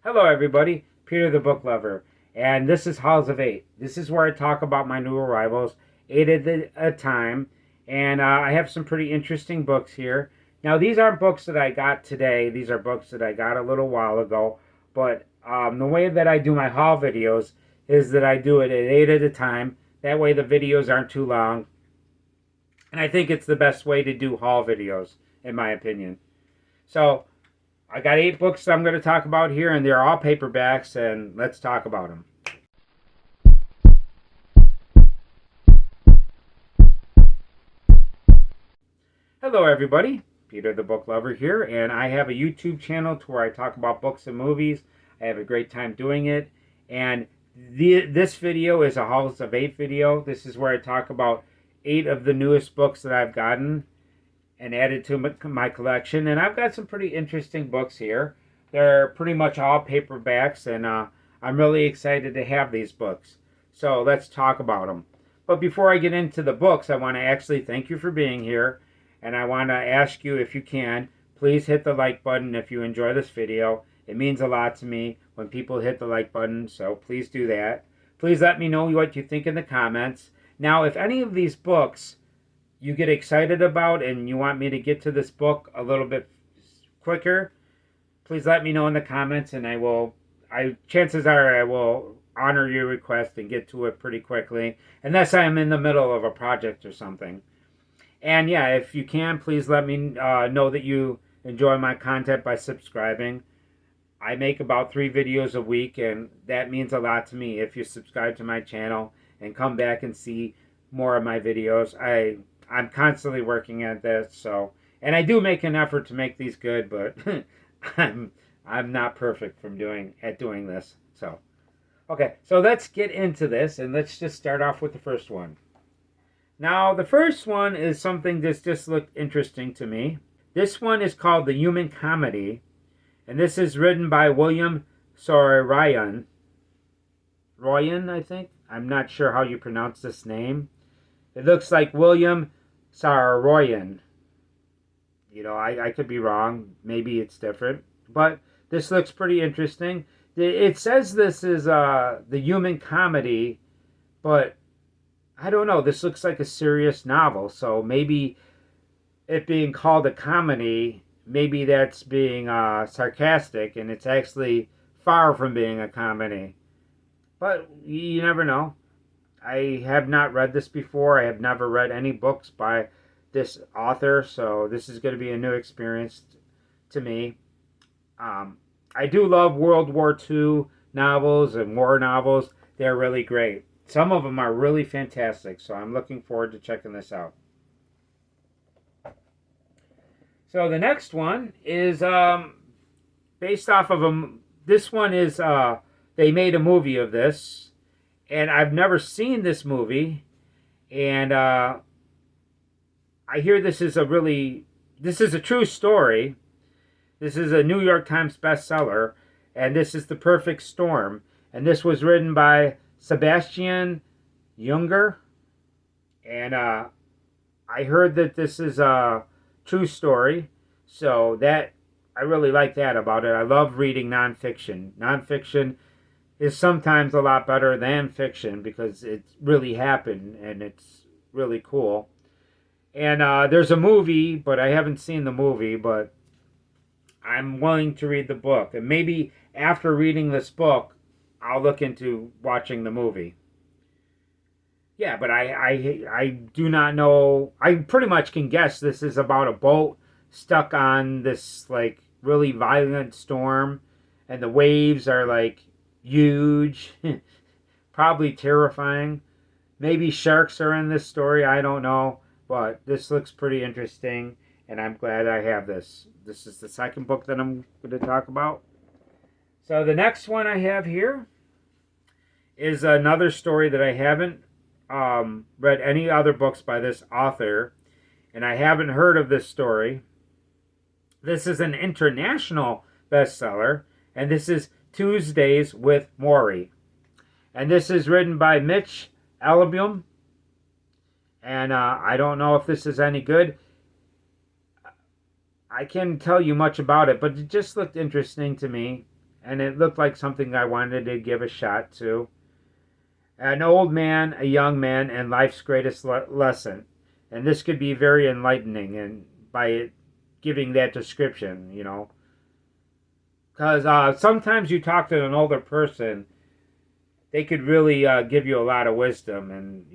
Hello, everybody. Peter the Book Lover, and this is Halls of Eight. This is where I talk about my new arrivals, eight at a time, and I have some pretty interesting books here. Now, these aren't books that I got today. These are books that I got a little while ago. But the way that I do my haul videos is that I do it at eight at a time. That way, the videos aren't too long, and I think it's the best way to do haul videos, in my opinion. So I got eight books I'm going to talk about here, and they're all paperbacks, and let's talk about them. Hello, everybody. Peter the Book Lover here, and I have a YouTube channel to where I talk about books and movies. I have a great time doing it, and this video is a Halls of Eight video. This is where I talk about eight of the newest books that I've gotten and added to my collection. And I've got some pretty interesting books here. They're pretty much all paperbacks, and I'm really excited to have these books. So let's talk about them. But before I get into the books, I want to actually thank you for being here. And I want to ask you, if you can, please hit the like button if you enjoy this video. It means a lot to me when people hit the like button, so please do that. Please let me know what you think in the comments. Now, if any of these books you get excited about and you want me to get to this book a little bit quicker, please let me know in the comments, and chances are I will honor your request and get to it pretty quickly, unless I'm in the middle of a project or something. And yeah, if you can, please let me know that you enjoy my content by subscribing. I make about 3 videos a week, and that means a lot to me if you subscribe to my channel and come back and see more of my videos. I'm constantly working at this, and I do make an effort to make these good, but I'm not perfect from doing this. So, okay, so let's get into this, and let's just start off with the first one. Now, the first one is something that's just looked interesting to me. This one is called The Human Comedy, and this is written by William Saroyan. Royan, I think. I'm not sure how you pronounce this name. It looks like William Saroyan. I could be wrong. Maybe it's different. But this looks pretty interesting. It says this is the human comedy, but I don't know. This looks like a serious novel. So maybe it being called a comedy, maybe that's being sarcastic, and it's actually far from being a comedy. But you never know. I have not read this before. I have never read any books by this author, so this is going to be a new experience to me. I do love World War II novels and war novels. They're really great. Some of them are really fantastic, so I'm looking forward to checking this out. So the next one is based off of this one is, they made a movie of this, and I've never seen this movie, and I hear this is a true story. This is a New York Times bestseller, and this is The Perfect Storm, and this was written by Sebastian Junger, and I heard that this is a true story, so that I really like that about it. I love reading nonfiction. Nonfiction is sometimes a lot better than fiction because it really happened and it's really cool. And there's a movie, but I haven't seen the movie, but I'm willing to read the book. And maybe after reading this book, I'll look into watching the movie. Yeah, but I do not know. I pretty much can guess this is about a boat stuck on this like really violent storm, and the waves are like huge, probably terrifying. Maybe sharks are in this story. I don't know, but this looks pretty interesting, and I'm glad I have this. This is the second book that I'm going to talk about. So the next one I have here is another story that I haven't read any other books by this author, and I haven't heard of this story. This is an international bestseller, and this is Tuesdays with Morrie. And this is written by Mitch Albom, and I don't know if this is any good. I can't tell you much about it, but it just looked interesting to me. and it looked like something I wanted to give a shot to. An old man, a young man, and life's greatest lesson. And this could be very enlightening, and by giving that description, because sometimes you talk to an older person, they could really give you a lot of wisdom, and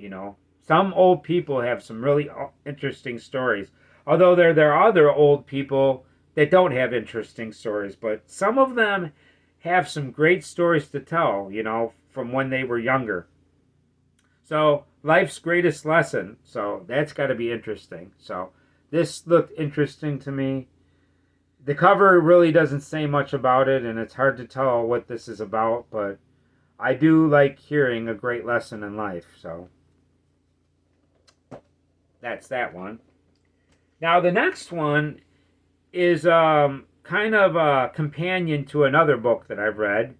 some old people have some really interesting stories. Although there are other old people that don't have interesting stories, but some of them have some great stories to tell, from when they were younger. So, life's greatest lesson. So, that's got to be interesting. So, this looked interesting to me. The cover really doesn't say much about it, and it's hard to tell what this is about, but I do like hearing a great lesson in life. So, that's that one. Now, the next one is kind of a companion to another book that I've read.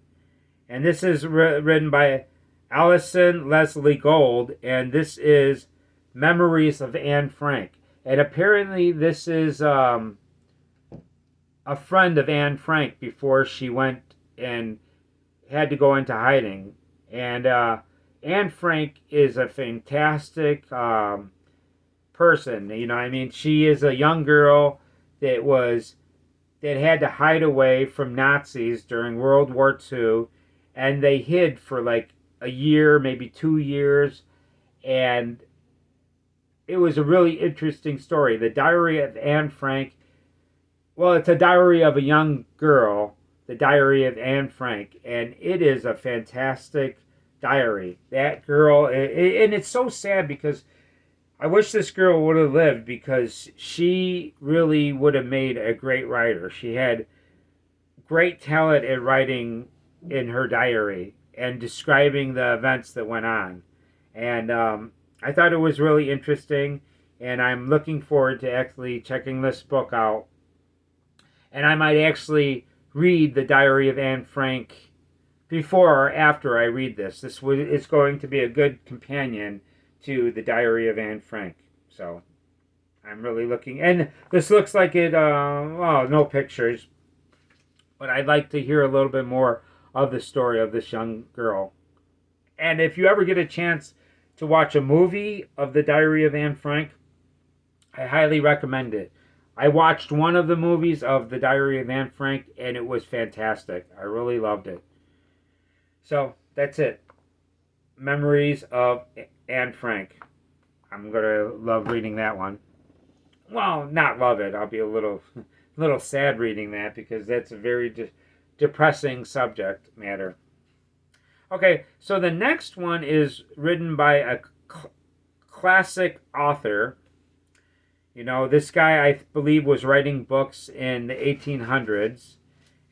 And this is written by Allison Leslie Gold, and this is Memories of Anne Frank. And apparently this is a friend of Anne Frank before she went and had to go into hiding. And Anne Frank is a fantastic person. She is a young girl that had to hide away from Nazis during World War II, and they hid for like a year, maybe 2 years, and it was a really interesting story. The Diary of Anne Frank. Well, it's a diary of a young girl, the Diary of Anne Frank, and it is a fantastic diary. That girl, and it's so sad because I wish this girl would have lived, because she really would have made a great writer. She had great talent at writing in her diary and describing the events that went on. And I thought it was really interesting, and I'm looking forward to actually checking this book out. And I might actually read the Diary of Anne Frank before or after I read this. It's going to be a good companion to the Diary of Anne Frank. So I'm really looking, and this looks like it, well, no pictures, but I'd like to hear a little bit more of the story of this young girl. And if you ever get a chance to watch a movie of the Diary of Anne Frank, I highly recommend it. I watched one of the movies of the Diary of Anne Frank, and it was fantastic. I really loved it. So that's it. Memories of Anne Frank. I'm gonna love reading that one. Well, not love it. I'll be a little sad reading that, because that's a very depressing subject matter. Okay, so the next one is written by a classic author. This guy, I believe, was writing books in the 1800s,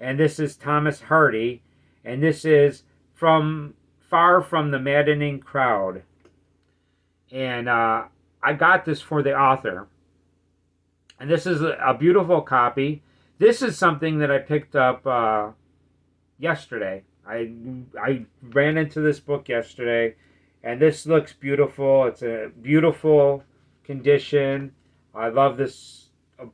and this is Thomas Hardy, and this is Far from the Maddening Crowd. And I got this for the author. And this is a beautiful copy. This is something that I picked up yesterday. I ran into this book yesterday, and this looks beautiful. It's a beautiful condition. I love this,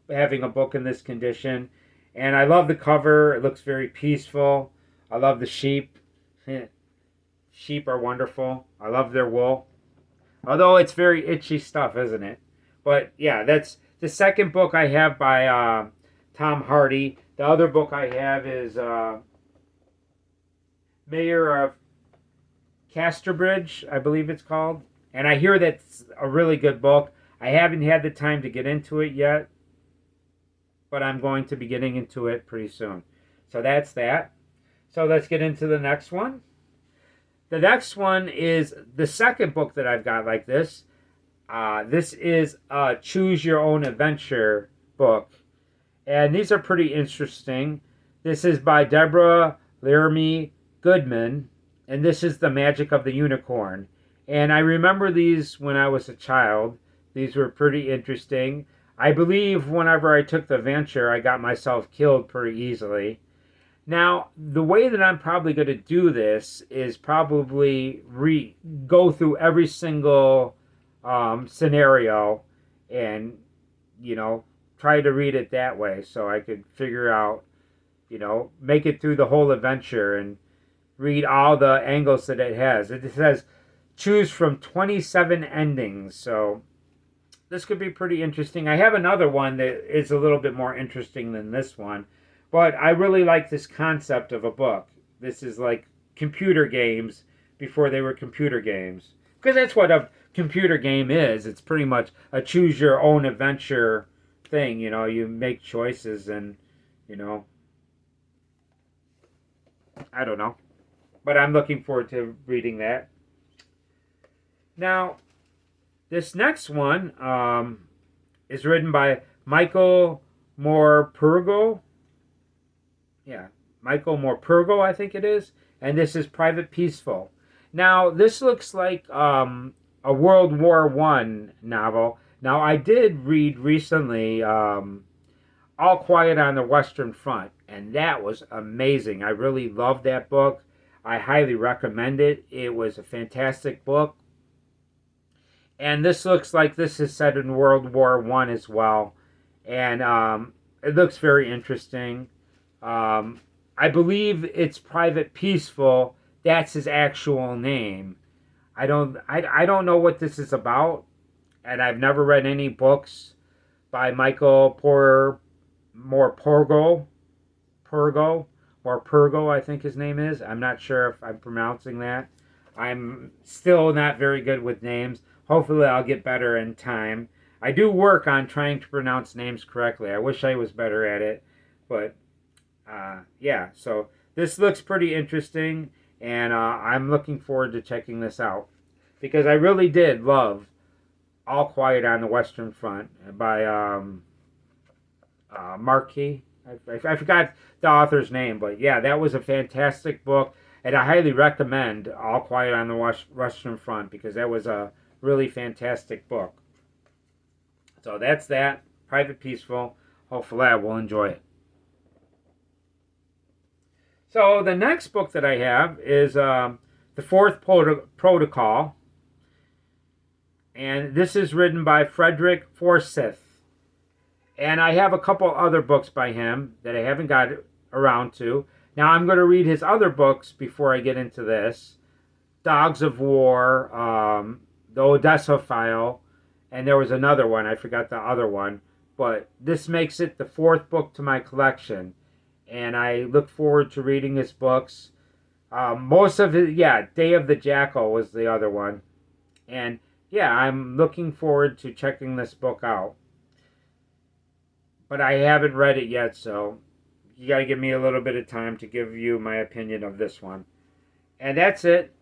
having a book in this condition. And I love the cover. It looks very peaceful. I love the sheep. Sheep are wonderful. I love their wool. Although it's very itchy stuff, isn't it? But yeah, that's the second book I have by Tom Hardy. The other book I have is Mayor of Casterbridge, I believe it's called. And I hear that's a really good book. I haven't had the time to get into it yet, but I'm going to be getting into it pretty soon. So that's that. So let's get into the next one. The next one is the second book that I've got like this. This is a Choose Your Own Adventure book. And these are pretty interesting. This is by Deborah Laramie Goodman. And this is The Magic of the Unicorn. And I remember these when I was a child. These were pretty interesting. I believe whenever I took the venture, I got myself killed pretty easily. Now, the way that I'm probably going to do this is probably go through every single scenario and, try to read it that way, so I could figure out, make it through the whole adventure and read all the angles that it has. It says choose from 27 endings, so this could be pretty interesting. I have another one that is a little bit more interesting than this one, but I really like this concept of a book. This is like computer games before they were computer games, because that's what a computer game is. It's pretty much a choose your own adventure thing. You make choices, and I don't know, but I'm looking forward to reading that. Now, this next one is written by Michael Morpurgo. Yeah, Michael Morpurgo, I think it is. And this is Private Peaceful. Now, this looks like a World War I novel. Now, I did read recently All Quiet on the Western Front, and that was amazing. I really loved that book. I highly recommend it. It was a fantastic book. And this looks like this is set in World War I as well. And it looks very interesting. I believe it's Private Peaceful. That's his actual name. I don't know what this is about. And I've never read any books by Michael Morpurgo, I think his name is. I'm not sure if I'm pronouncing that. I'm still not very good with names. Hopefully I'll get better in time. I do work on trying to pronounce names correctly. I wish I was better at it. But, yeah. So this looks pretty interesting. And I'm looking forward to checking this out. Because I really did love All Quiet on the Western Front by Marquis. I forgot the author's name. But, yeah, that was a fantastic book. And I highly recommend All Quiet on the Western Front. Because that was a really fantastic book. So that's that. Private Peaceful. Hopefully I will enjoy it. So the next book that I have is The Fourth Protocol. And this is written by Frederick Forsyth. And I have a couple other books by him that I haven't got around to. Now I'm going to read his other books before I get into this. Dogs of War, The Odessa File, and there was another one. I forgot the other one. But this makes it the fourth book to my collection. And I look forward to reading his books. Most of it, yeah, Day of the Jackal was the other one. And, yeah, I'm looking forward to checking this book out. But I haven't read it yet, so you got to give me a little bit of time to give you my opinion of this one. And that's it.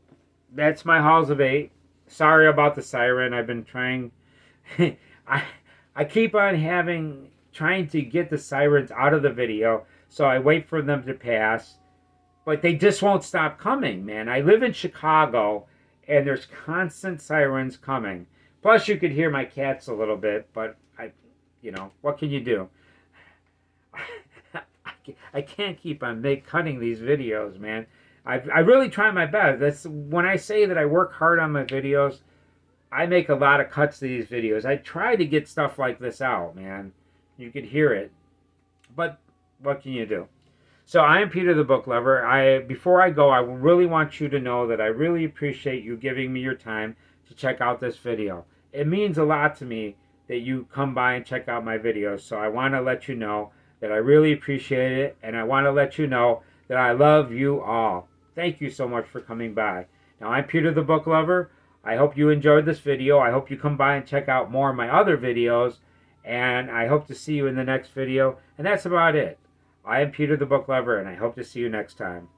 That's my Halls of 8. Sorry about the siren. I've been trying. I keep on trying to get the sirens out of the video, so I wait for them to pass. But they just won't stop coming, man. I live in Chicago, and there's constant sirens coming. Plus, you could hear my cats a little bit, but what can you do? I can't keep on cutting these videos, man. I really try my best. That's when I say that I work hard on my videos. I make a lot of cuts to these videos. I try to get stuff like this out, man. You could hear it, but what can you do? So I am Peter the Book Lover. Before I go, I really want you to know that I really appreciate you giving me your time to check out this video. It means a lot to me that you come by and check out my videos. So I want to let you know that I really appreciate it, and I want to let you know that I love you all. Thank you so much for coming by. Now, I'm Peter the Book Lover. I hope you enjoyed this video. I hope you come by and check out more of my other videos, and I hope to see you in the next video. And that's about it. I am Peter the Book Lover, and I hope to see you next time.